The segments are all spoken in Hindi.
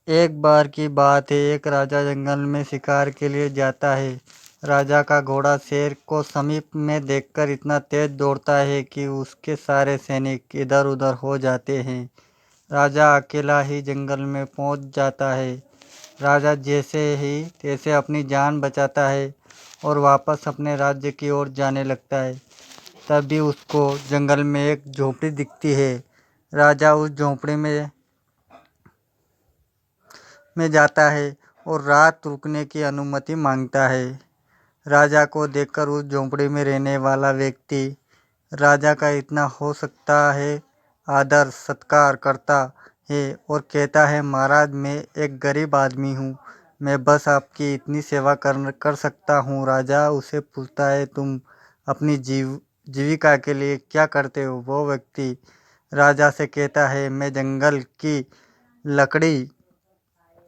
एक बार की बात है, एक राजा जंगल में शिकार के लिए जाता है। राजा का घोड़ा शेर को समीप में देखकर इतना तेज दौड़ता है कि उसके सारे सैनिक इधर उधर हो जाते हैं। राजा अकेला ही जंगल में पहुंच जाता है। राजा जैसे ही तैसे अपनी जान बचाता है और वापस अपने राज्य की ओर जाने लगता है। तभी उसको जंगल में एक झोपड़ी दिखती है। राजा उस झोपड़ी में जाता है और रात रुकने की अनुमति मांगता है। राजा को देखकर उस झोंपड़ी में रहने वाला व्यक्ति राजा का इतना हो सकता है आदर सत्कार करता है और कहता है, महाराज मैं एक गरीब आदमी हूँ, मैं बस आपकी इतनी सेवा कर सकता हूँ। राजा उसे पूछता है, तुम अपनी जीविका के लिए क्या करते हो? वो व्यक्ति राजा से कहता है, मैं जंगल की लकड़ी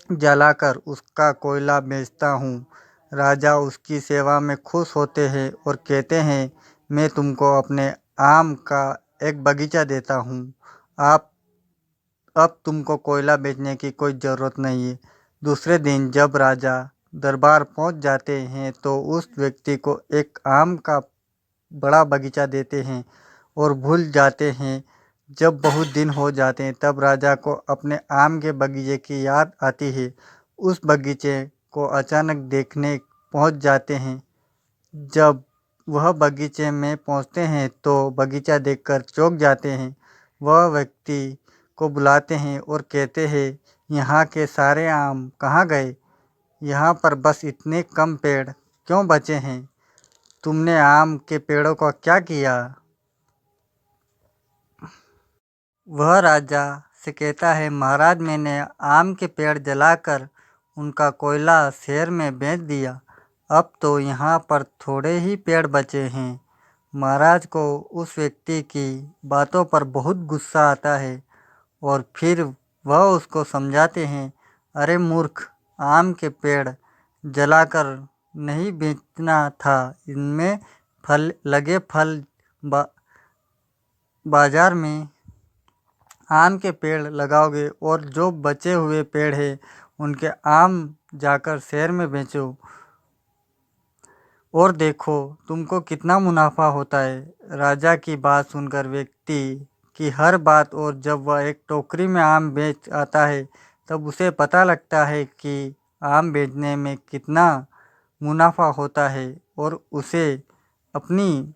जलाकर उसका कोयला बेचता हूँ। राजा उसकी सेवा में खुश होते हैं और कहते हैं, मैं तुमको अपने आम का एक बगीचा देता हूँ। आप अब तुमको कोयला बेचने की कोई ज़रूरत नहीं है। दूसरे दिन जब राजा दरबार पहुँच जाते हैं तो उस व्यक्ति को एक आम का बड़ा बगीचा देते हैं और भूल जाते हैं। जब बहुत दिन हो जाते हैं तब राजा को अपने आम के बगीचे की याद आती है। उस बगीचे को अचानक देखने पहुंच जाते हैं। जब वह बगीचे में पहुंचते हैं तो बगीचा देखकर चौंक जाते हैं। वह व्यक्ति को बुलाते हैं और कहते हैं, यहाँ के सारे आम कहाँ गए? यहाँ पर बस इतने कम पेड़ क्यों बचे हैं? तुमने आम के पेड़ों का क्या किया? वह राजा से कहता है, महाराज मैंने आम के पेड़ जलाकर उनका कोयला शहर में बेच दिया। अब तो यहाँ पर थोड़े ही पेड़ बचे हैं। महाराज को उस व्यक्ति की बातों पर बहुत गुस्सा आता है और फिर वह उसको समझाते हैं, अरे मूर्ख, आम के पेड़ जलाकर नहीं बेचना था, इनमें फल लगे फल बाजार में आम के पेड़ लगाओगे और जो बचे हुए पेड़ हैं उनके आम जाकर शहर में बेचो और देखो तुमको कितना मुनाफा होता है। राजा की बात सुनकर व्यक्ति की हर बात और जब वह एक टोकरी में आम बेच आता है तब उसे पता लगता है कि आम बेचने में कितना मुनाफा होता है और उसे अपनी